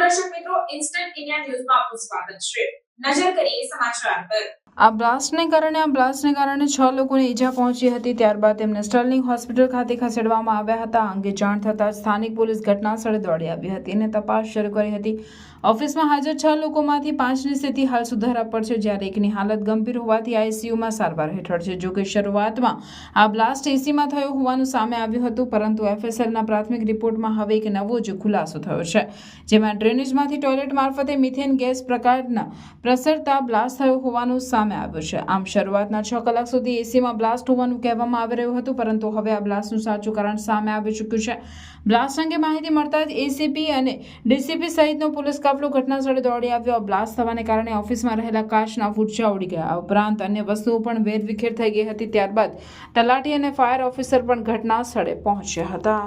દર્શક મિત્રો, instant India ન્યૂઝમાં આપનું સ્વાગત છે. નજર કરીએ સમાચાર પર. આ બ્લાસ્ટને કારણે 6 લોકોને ઈજા પહોંચી હતી. ત્યારબાદ તેમને સ્ટર્લિંગ હોસ્પિટલ ખાતે ખસેડવામાં આવ્યા હતા. આ અંગે જાણ થતાં સ્થાનિક પોલીસ ઘટના સ્થળે દોડી આવી હતી અને તપાસ શરૂ કરી હતી. ઓફિસમાં હાજર 6 લોકોમાંથી 5ની સ્થિતિ હાલ સુધારા પર છે, જ્યારે એકની હાલત ગંભીર હોવાથી આઈસીયુમાં સારવાર હેઠળ છે. જોકે શરૂઆતમાં આ બ્લાસ્ટ એસીમાં થયો હોવાનું સામે આવ્યું હતું, પરંતુ એફએસએલના પ્રાથમિક રિપોર્ટમાં હવે એક નવો જ ખુલાસો થયો છે, જેમાં ડ્રેનેજમાંથી ટોયલેટ મારફતે મિથેન ગેસ પ્રકારના પ્રસરતા બ્લાસ્ટ થયો હોવાનું સામે આવ્યું છે. આમ શરૂઆતના 6 કલાક સુધી એસીમાં બ્લાસ્ટ હોવાનું કહેવામાં આવી રહ્યું હતું, પરંતુ હવે આ બ્લાસ્ટનું સાચું કારણ સામે આવી ચૂક્યું છે. બ્લાસ્ટ અંગે માહિતી મળતા જ એસીપી અને ડીસીપી સહિતનો પોલીસ કાફલો ઘટના સ્થળે દોડી આવ્યો. બ્લાસ્ટ થવાને કારણે ઓફિસમાં રહેલા કાચના ફૂટછા ઉડી ગયા. આ ઉપરાંત અન્ય વસ્તુઓ પણ વેરવિખેર થઈ ગઈ હતી. ત્યારબાદ તલાટી અને ફાયર ઓફિસર પણ ઘટના સ્થળે પહોંચ્યા હતા.